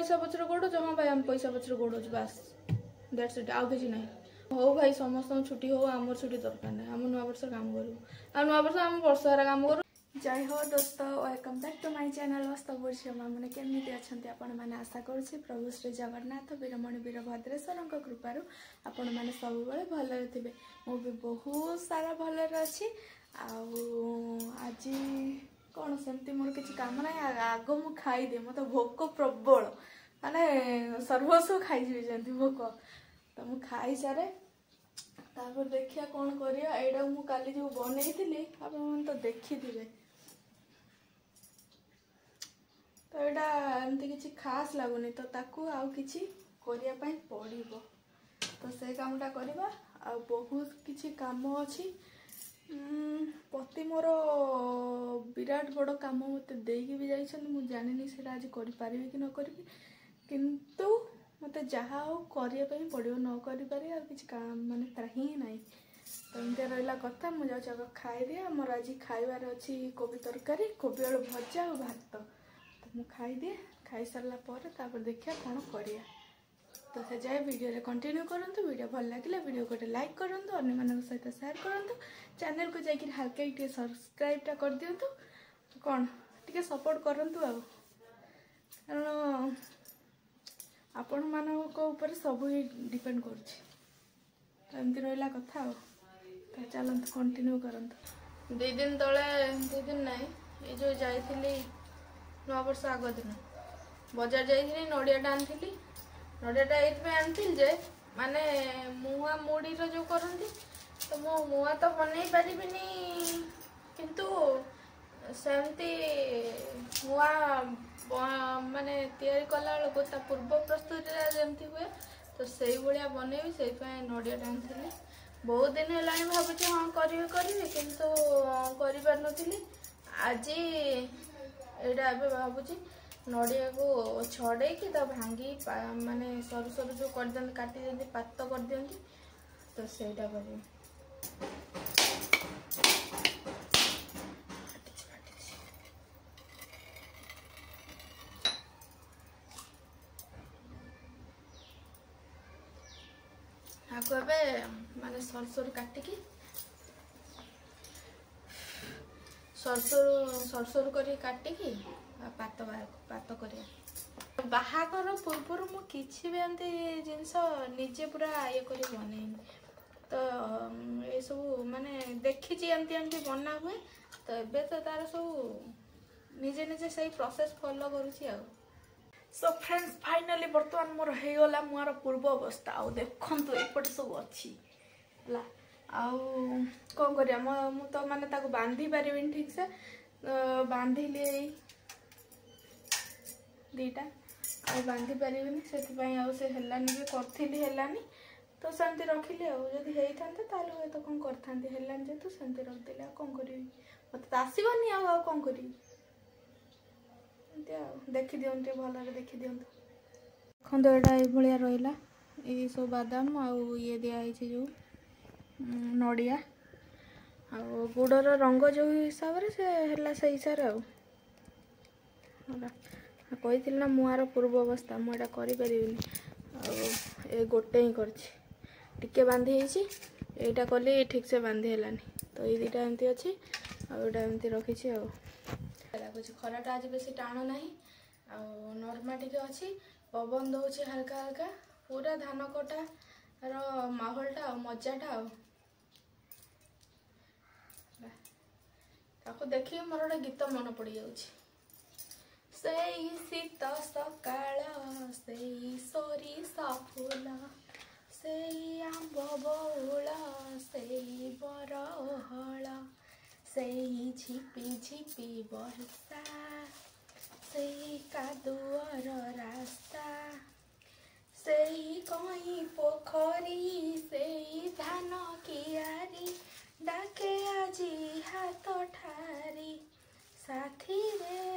पैसा पचर गोड़ हाँ भाई आम पैसा पचर गोड़ बास दैट्स इट आउ किसी ना हो भाई समस्त छुट्टी हो आम छुट्टी दरकार ना आम नुआ वर्ष काम करूँ आ नुआ वर्ष आम वर्ष सारा काम करूँ। जय हो दोस्त welcome back to my channel वास्तव झील मैंने केमती अच्छा आपण मैंने आशा करुँचे प्रभु श्री जगन्नाथ वीरमणि वीरभद्रेश्वर कृपारू आपण मैंने सब भलरे थे मुझे बहुत सारा भलरे अच्छी आज कौन सेमती मोर किसी काम ना आग मु खाईदे मत भोक प्रबल माने सर्वस्व खाई भोक तो मुझे खाई सारे तापर देखिया कौन करिया एडा मु काली जो बनई आपण तो देखी थे तो यहाँ एमती किसी खास लगुनि तो ताकू आउ किछि करिया पई पड़िबो तो से कामटा करबा आ बहुत किछि काम अछि पति मोर विराट बड़ काम मते देकी भी जाइछन मु जानिनी सेटा आज करि पारिबे कि न करबी किंतु मते जहा हो करिया पई पड़िबो न करि पारि आ किछि काम माने त्राही नाही तो एमते रहला कथा मु जाउ चक खाइ दिया मोर आज खाइबार अछि कोबी तरकारी कोबी आलू भजा और भात तो मु खाई दिए खाई सारा पर देखिए कौन करिया तो से जाए वीडियो रे कंटिन्यू करंतु वीडियो भल लगे वीडियो को लाइक करंतु अन्य मानक सहित शेयर करंतु चैनल को जाके हल्का टे सब्सक्राइब टा कर दियंतु कौन टिके सपोर्ट करंतु आ कारण आपण मानक ऊपर सब डिपेंड करुछि एमती रहला कथा तो चलंतु कंटिन्यू करंतु 2 दिन तले 2 दिन नहीं ये जो जाइथिली नवा वर्ष आग दिन बजार जाइए नड़ियाटा आनी नड़ियाटा ये आनी जे माने मुआ मुड़ी जो करती तो मो मुआ तो बन पारिनी किंतु सेमती मुआ माने तैयारी कला बेलू पूर्व प्रस्तुति जमती हुए तो से भाया बनैबी से नड़ियाटा आनी बहुत दिन है भावुँ हाँ करी किंतु कर पार नी आज एटा ए भावुची नड़िया को छड़े कि भांगी माने सरू सरू जो कर दियंती काटी दियंती पात कर दियंती तो सेटा करी आको एबे माने सरू सरू काटिकी सरसरू कर काटिकी पात कर बाहागर पूर्वर मु किसी भी एमती जिनस निजे पूरा ये कर बनईनी तो ये सब माने देखी एमती एमती बना हुए तो एबे तो तार सब निजे निजे सही प्रोसेस फॉलो करुची आ सो फ्रेंड्स फाइनली बर्तमान मोर हो गला मोर पूर्व अवस्था आ देखंतु एपटे सब अच्छी ला आउ कौन करिया मु तो माने ताको बांधी पारिबिन ठीक से बांधिली दीटा आ बांधी पारिबिन सेति आउ से हेलानी भी करथिली हेलानी तो सेमती रखिली आ जदी हेई थांते ताले होय तो कोन करथांती हेलानी जे तो सेमती रख देले आ कोन करिवि मते आसीबनी आ कोन करिवि एंते आ देखि दियंते भलरे देखि दियंत खंदो एटा ए भलिया रहिला ए सो बादाम आ ये दिया है जो नड़िया आ गुड़र रंग जो हिसाब से से हिसाब कही ना मुआर पूर्व अवस्था मुझे कर गोटे ही कर बांधी यहीटा कली ठीक से बांधी हेलानी तो ये दुटा एमती अच्छी आटा एमती रखी लगुच खराटा आज बेसी टाण ना नर्मा टी अच्छी पवन दौर हल्का हल्का पूरा धान कटा माहौलटा मजाटा ताको देखिए मोर गोटे गीत मन पड़ जाई शीत सकाळ सोरिषा फूल से आंब बौल से बरहल से झिपी झिपी वर्षा से कादुअर रास्ता से कहीं पोखरी से धान कियारी डाके आजी हाथ ठारी साथी रे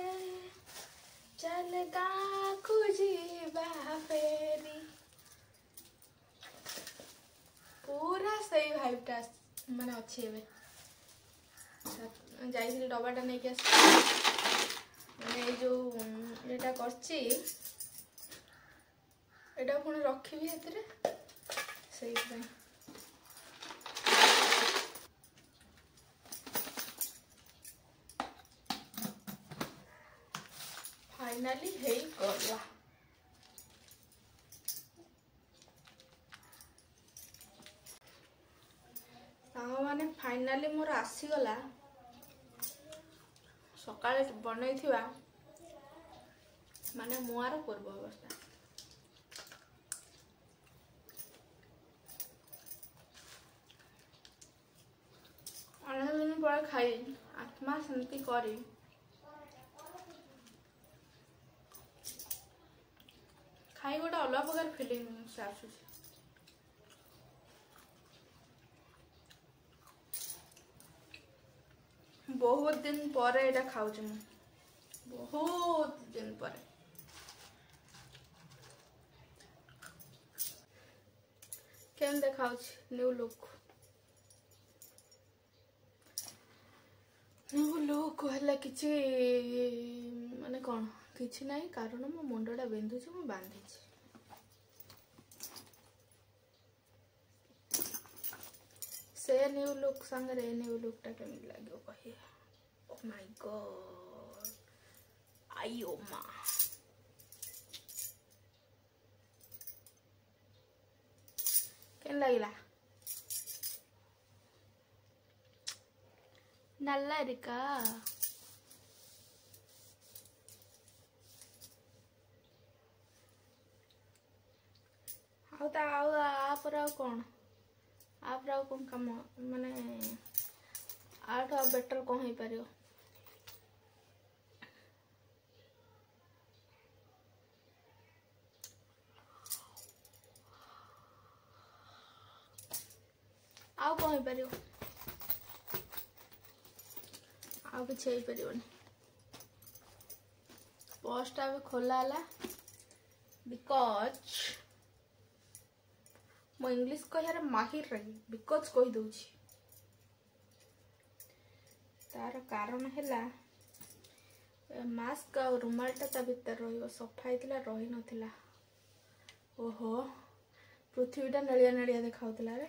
चल गाँ को जीवा फेरी पूरा सही भाइबटा माने अच्छी है जाइए डबाटा नहीं मैंने जो यहाँ कर ପୁଣି ରଖିବି ଏଥିରେ ସେଇଥିପାଇଁ। फाइनाली ହେଇଗଲା। सामने फाइनाली मोर आसीगला सकाळे बनैथिबा माने मुआर पूर्व अवस्था। अनेक दिन पर खाई आत्मा शांति करी खाई गोटे अलग प्रकार फिलिंग से आसुଛି। बहुत दिन पर एटा खाऊँ मु बहुत दिन पर। केम देखा न्यू लुक है किसी माने कौन किसी ना कारण मो मुंडा बिंधुची मु बांधी से न्यू लुक संगे न्यू लुकटा केମିତି ଲାଗିବ कहिए। ओ माय गॉड आयो माँ केन लगिला नल्ला रिका आपर कौन आप कौन कम माने आठ बेटर कौन हो पार। आउ कौन हो पार आउ कि हो पार। पोस्टा भी खोला है बिकॉज मो इंग्लिश कह माहिर रही बिकॉज कही दूची तार कारण है मास्क आ रुमालटा ता भीतर रही सफा होता रही नाला। ओहो पृथ्वीटा नेलिया नेलिया देखा रे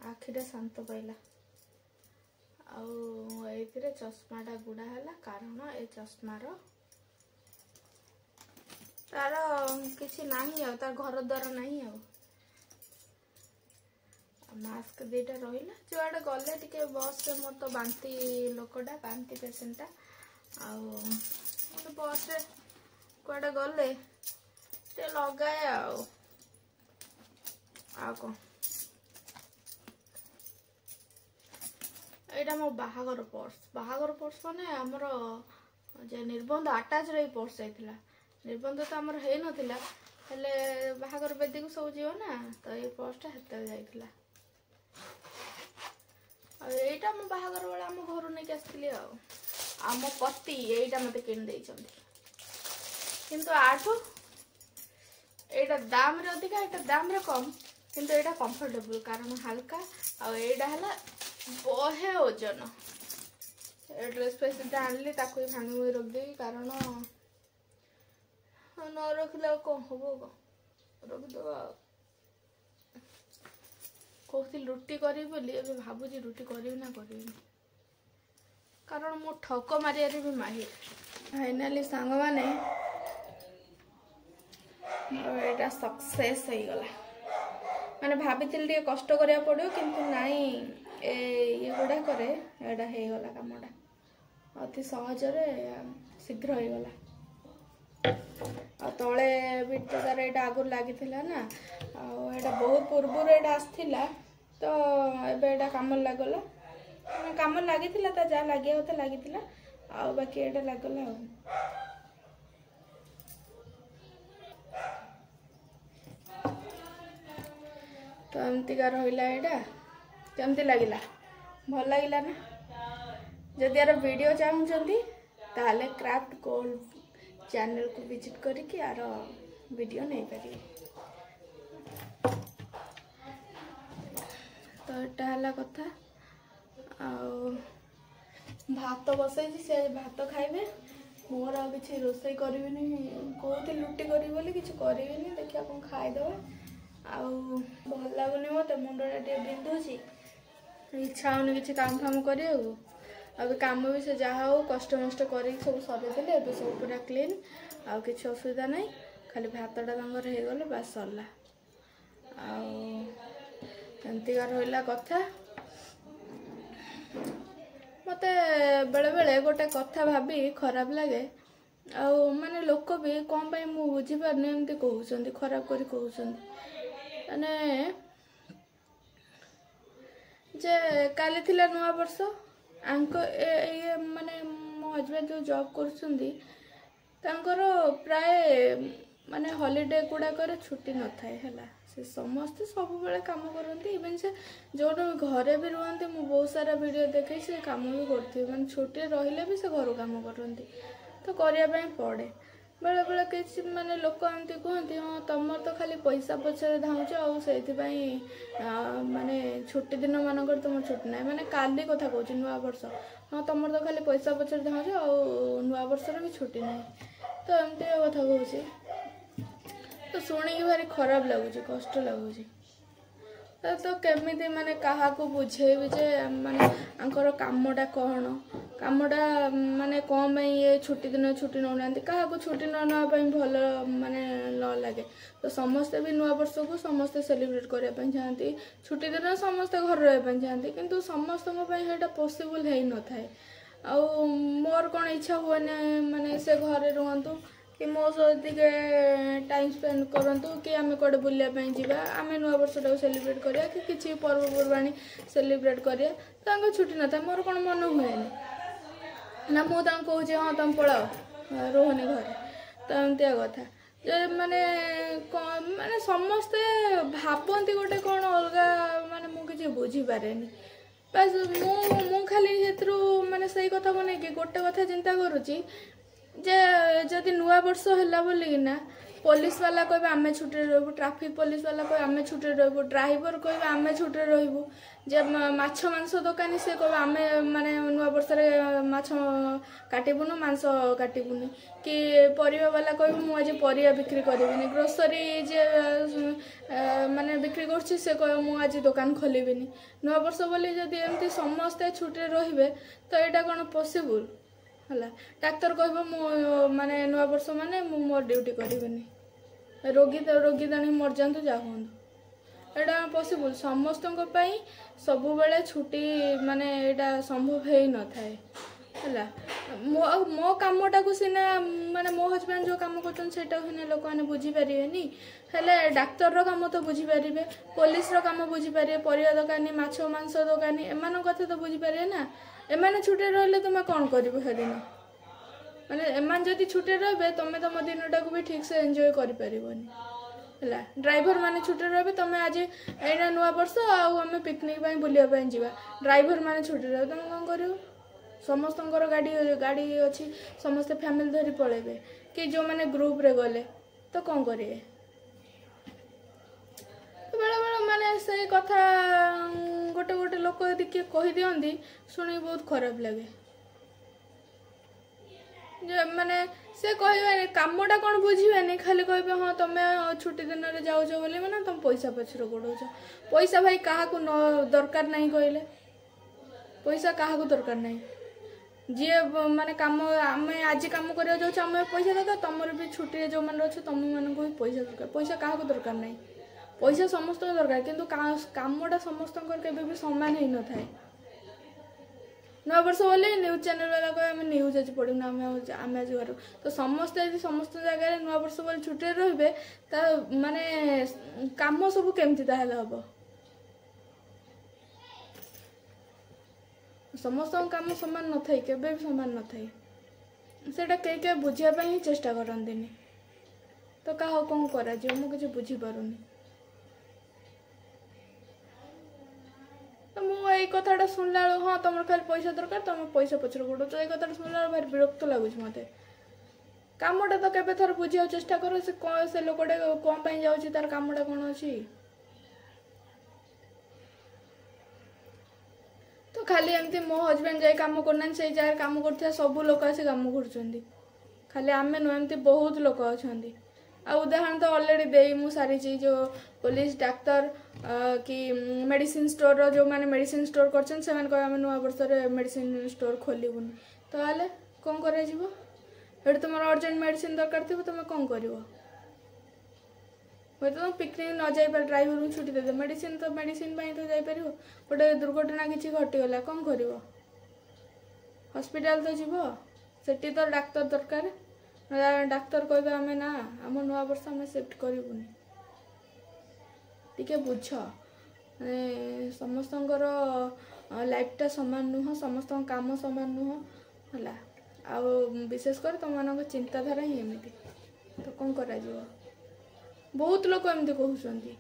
आखिटा शांत पाइला आउे चश्माटा गुड़ा है कारण ए चश्मार तार किसी नहीं आ तार घर द्वार नहीं आ मास्क दीटा रहा जुआड़े गले टिके बस रे मोर तो बांती लोकटा बांती पेसेंटा आउ बस रे कुआडे गले ते लगाए आउ कौन एटा मो बाहागर पर्स माने आमर जे निबंध आटाच रही पर्स जाइतिला निबंध तो आमर है नथिला हेले बाहागर बेदी को सब जीव ना तो ये पर्सटा हेते जाइतिला एटा मो बाहागर वाला आम घर नहीं आसती आम पति एटा मते किन देइछंती किंतु आठो एटा दाम रे अधिका एटा दाम रे कम किंतु एटा कंफर्टेबल कारण हल्का आ एटा हला बहे ओजन ड्रेस फेस आनली ताको भांगी रख दे कारण न रखिले कौन हम रखिदेव कहती रुटी करी बोली भावुची रुटी करी ना करी कारण मो ठक मारिया भी माहिर। फाइनाली सांग माने एटा सक्सेस हो गला माने भाभी टे कष्ट करिया पड़ो किंतु नाई ये गुड़ा करे एटा हो गला कामटा अति सहज शीघ्र हो गला तले भी तो तार यहाँ आगुरी लगी ना आटा बहुत पूर्व एटा आसला तो एटा कम लगला कम लगी जहाँ लगे होता लगी बाकी एटा लगला तो एमतीका रहा यहाँ केमती लगिला भल लगिला ना जदि यार वीडियो चाहूँगी ताले क्राफ्ट गोल्ड चैनल को विजिट करके यार वीडियो नहीं पारे। तो यहाँ है कथा भात बसई से भात खाइबे मोर आ किसी रोसई करी कहते लुटी करी बोली किसी करी देखिए कौन खाईदे आउ भल लगुनि मत मुंडा टे बिंधुची इच्छा होनी किसी काम फाम करा अब कम भी से जहाँ हो कष्ट मस्ट कर सब सरेदेले अब सब पूरा क्लीन आउ किसी असुविधा ना खाली भातटा होगले बास सरला आमतिका रहा कथा मत बेले बेले गोटे कथा भाभी खराब लगे आउ माने लोक भी कौन पाई मु बुझीपारनी एमती कहते खराब कर कहते माने जे काली थिला नुआ वर्ष आंको ये माने मो हजबैंड जो जॉब कर प्राय माने हॉलिडे गुड़ाकर छुट्टी न थाए है से समस्ते सब बेले काम करते इवेन से जो घरे भी रुहते मु बहुत सारा वीडियो देखे से काम भी करते माने छुट्टी रहिले भी से घर काम करते तो करने पड़े बेले बेले किसी माने लोक एमती कहते हाँ तुम तो खाली पैसा पछरे धाउच माने छुट्टी दिन मानक तुम छुट्टी ना माने काली कथा कहूँ नुआ वर्ष हाँ तुम तो खाली पैसा पछरे धाउच नुआ वर्ष भी छुट्टी ना तो एमती कथा कहूँ तो शुणिकी भारी खराब लगुच कष्ट लगुच तो केमिति माने कहा को बुझेबी जे माने आंकर कामटा कौन कामटा माने कौन ये छुट्टी दिन छुट्टी नौना क्या छुट्टी न नापी भल माने न लगे तो समस्ते भी नुआ वर्ष को समस्ते सेलिब्रेट करने चाहती छुट्टी दिन समस्ते घर रही चाहती किंतु समस्त पॉसिबल है न थाए आउ मोर कौन इच्छा हुए माने से घरे रुहतु कि मो सहित टाइम स्पेंड करूँ कि आम कड़े बुलापाई जावा आम नुआ वर्षटा सेलिब्रेट करिया कि किसी पर्वपर्वाणी सेलिब्रेट करिया तो छुट्टी न था मोर कौन मन हुए ना मुझे कहूँ हाँ तुम पलाओ रोहनी घरे तो एमती कथा जे माने माने समस्ते भावती गोटे कौन अलग माने मुझे बुझीपारे बस मु खाली माने सही कथा को नहीं गोटे कथा चिंता करुच्ची जे जदि नुआ वर्ष है बोलिकिना पुलिस वाला कह आम छुट्टी रही ट्राफिक पुलिस वाला कह आम छुट्टी रही ड्राइवर कह आम छुट्टी रही जे माछ मांस दुकानी से कह आम माने नुआ वर्ष माछ काटबुनु मांस काटबुनि कि परिवा वाला कह मुझे परिया बिक्री करी ग्रोसरी जे माने बिक्री करछि से कह मुझे दुकान खोलिबिनी नुआ वर्ष बोली जदि एमती समस्ते छुट्टी रहिबे तो यहाँ कौन पॉसिबल है डाक्तर कह माने नुआ वर्ष माने मोर ड्यूटी करी रोगी दाणी मर जातु जा हूँ यहाँ पॉसिबल समस्त सब बेले छुट्टी माने यहाँ संभव है न थाए है मो कामटा को सीना माने मो हजबैंड जो काम कर लोक मैंने बुझीपारे हेले डाक्तर काम तो बुझीपारे पुलिस काम बुझीपारे परिया दुकानी माछ मांस दुकानी एम कथा तो बुझीपारे ना एमाने छुट्टी रहिले तुम कौन कर दिन माने एमान जदि छुट्टी रे तुम तुम दिनटा को भी ठीक से एंजॉय कर पारिबनी है ड्राइवर माने छुट्टी रे तुम आज एना नुआ वर्ष आम पिकनिक बुलापी जावा ड्राइवर माने छुट्टी रे तुम कौन कर समस्त गाड़ी अच्छी समस्त फैमिली धरी पलैबे कि जो माने ग्रुप रे गले तो कौन करेंगे बेले बेले माने से कथा गोटे गोटे लोक यदि किए कही दियंती शुणी बहुत खराब लगे जे माने से कहे कामटा कौन बुझे खाली कहे हाँ तुम छुट्टी दिन में जाऊच बोली माने तुम पैसा पछर गोड़ौच पैसा भाई क्या दरकार नहीं कहले पैसा क्या दरकार नहीं जी माने काम आम आज कम करा जाऊँ आम पैसा दरकार तुमर भी छुट्टी जो मैंने अच्छे तुम मानक भी पैसा दरकार पैसा क्या दरकार नहीं पैसा समस्त दरकार किंतु कामटा समस्त भी सामान ही न थाए नुआ वर्ष बोले न्यूज चैनल वाला कहे आम न्यूज आज पढ़ू आम आज घर तो समस्ते समस्त जगह नुआ वर्ष बोले छुट्टी रे माने काम सब केमती हम समस्त काम सामान न थाई केबे भी सामान न थाई सेटा के बुझापी ही चेष्टा करती तो क्या कौन करा मुझे बुझी पारुनी तो मुझे कथाटा शुणला हाँ तुम खाली पैसा दरकार तुम पैसा पछर गोड़ तो ये कथा शुणला भारी विरक्त लगुच मत कामटा तो केबे थर बुझा चेष्टा कर से लोकटे कौन पाई जाउची तार कामटा कौन अच्छी तो खाली एमती मो हजबैंड जाए कम करना से जगह कम कर सब लोक आसी कम कर खाली आमे नुह एमती बहुत लोक अच्छा उदाहरण तो ऑलरेडी दे मु सारी जो पुलिस डाक्तर कि मेडिसिन स्टोर जो मैंने मेडिसिन स्टोर कर नुआ वर्ष मेडिसिन स्टोर खोलबुनि तो कौन कर तुम अर्जेंट मेडिसिन दरकार थी तुम कौन कर हूँ तो पिकनिक न जापर ड्राइवर को छुट्टी दे मेडिसिन तो मेडिसिन तो जापर गोटे दुर्घटना किसी घटीगला कौन कर हॉस्पिटल तो जीव सेठी तो डाक्तर दरकार डाक्तर कह आम ना आम नुआ वर्ष आम शिफ्ट करूनी टी बुझ समस्त लाइफटा सामान नुह समस्त काम सामान नुह है आ विशेषकर तुम मान चिंताधारा ही एमती तो कौन कर बहुत लोग एमती कहते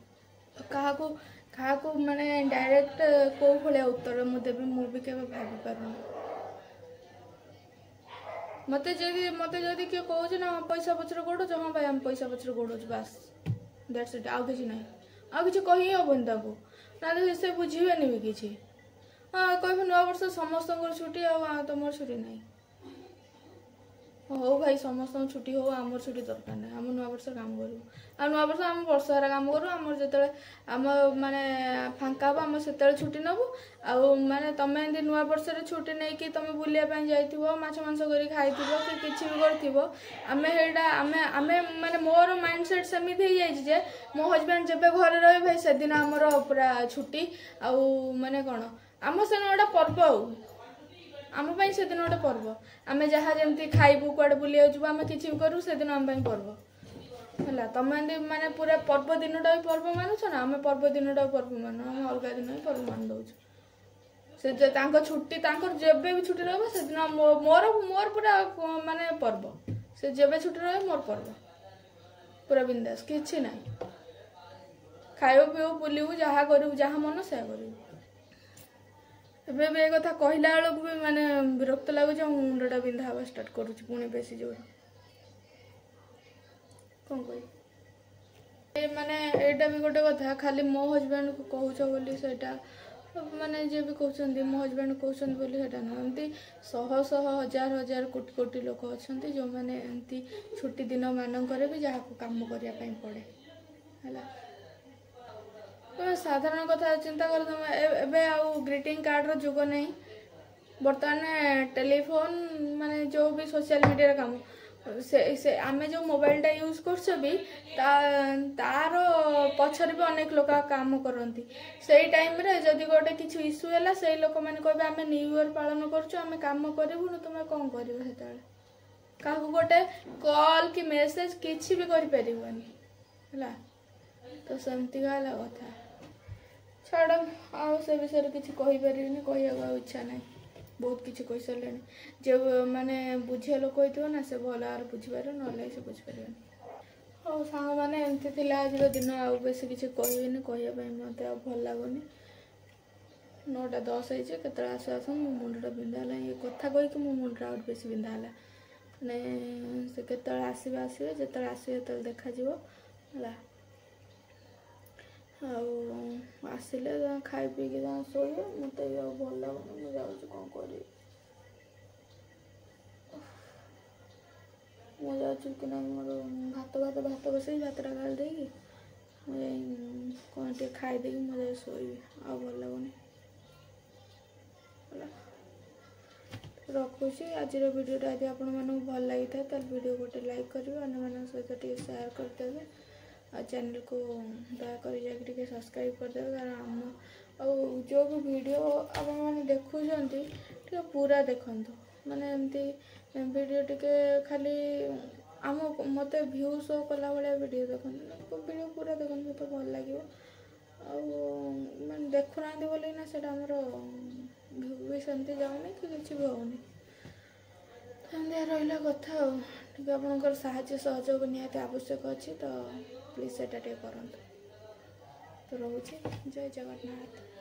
क्या माने डायरेक्ट कौ भाया उत्तर मुझे भी केवे भाभी पार मत जदि किए कहे ना पैसा पचर गोड़ हाँ भाई आम पैसा पचर गोड़ बास दैट्स इट आउ कि ना आउ कि कही हेनी ना से बुझे भी किसी हाँ कह नुआ वर्ष समस्त छुट्टी आ तुम छुट्टी ना हो भाई समस्त छुट्टी हो आमर छुट्टी दरकार ना आम नुआ वर्ष काम करूँ आ नुआ वर्ष आम वर्ष सारा काम करूँ आम जो आम माने फांका हम आम से छुट्टी नबू आउ माने तुम एमती नुआ वर्ष छुट्टी नहीं कि तुम बुलाया जाइथिबो माछ मांस करी खाइथिबो कि किछि भी करथिबो आमे हेडा आमे माने मोर माइंडसेट सेमिति हो जाइछि जे मो हस्बैंड जेबे घरे रहे भाई से दिन हमर पूरा छुट्टी आउ माने कोन आम से गोटे पर्व आम से दिन गोटे पर्व आम जहाँ जमी खाइबू कुआडे बुलिया जीव आम कि करूँ से दिन आम पर्व है तुम माने पूरा पर्व दिनटा भी पर्व मानुछ ना आम पर्व दिनटा पर्व मान आम अलग दिन भी पर्व मान दौर से छुट्टी जब भी छुट्टी रही मोर मोर पूरा माने पर्व से जब छुट्टी रही मोर पर्व पूरा बिंदास किसी ना खाइबू पीबू बुलू जहाँ करू जहाँ मन से करू ए कथा कहला बेलू भी माने विरक्त लगुच मुंडा बिंधा हवा स्टार्ट करुच्ची पुणी बेसी जोर कौन कह माने एटा भी गोटे कथा खाली मो हस्बैंड को कहूच बोली सेटा माने जे भी कहते मो हस्बैंड कहते बोली सेटा ना एमती शह शह हजार हजार कोटी कोटी लोक अच्छा जो मैंने एमती छुट्टी दिन मानक भी जहाँ को काम करने पड़े है तुम साधारण कथा चिंता कर तुम एबे आउ ग्रीटिंग कार्ड जुग नहीं बर्तमान टेलीफोन माने जो भी सोशल मीडिया काम से आमे जो मोबाइलटा यूज कर भी तार पछर भी अनेक लोग काम करती से टाइम रे जदि गोटे किसी इश्यू है से लोक मैंने कहे आम न्यू इयर पालन करें कम करूँ तुम कौन कर क्या गोटे कॉल कि मेसेज किसी भी है तो सेमती गला कथा छाड़ आउ से विषय किसी कहीपर कह इच्छा ना बहुत किसी कही सारे जो मैंने बुझे लोक हो ना से भल आर बुझीपार ना से बुझीपार हाँ सांग मैंने एमती थी आज दिन आउ बेस किसी कहनी कहवाई मत भल लगुनि 9:10 के आस आस मो मुंडा बिंधा है ये कथा कहीकि मो मुंडा आउट बेस बिंधा है मैंने से केत आसवे आसवे जो आसवे जो देखा है आसिले खाई पी शोए मत भल लगुनि मुझे कौन कर मुझे कि ना मोर भात बसई भातटा गाल दे कौन टे खाईदे मुझे शोबी आ भल लगुनि रखुची आज वीडियोटा यदि आपको भल लगी था वीडियो गोटे लाइक करेंगे अन्य सहित शेयर करदे और चैनल को दयाकर जाके सब्सक्राइब करदे कारण आम जो भी वीडियो आप देखुं पूरा देखु माने एमती वीडियो टिके खाली आम मत व्यू शो कला भाया वीडियो देखते वीडियो पूरा देखते तो भल लगे मैं देखुना बोले ना से व्यू भी सेमती जाऊनी कि किसी भी होनी रहा कथा टे आपंकर साहाय्य सहयोग निहाती आवश्यक अच्छी तो प्लीज से करूँ तो रोचे जय जगन्नाथ।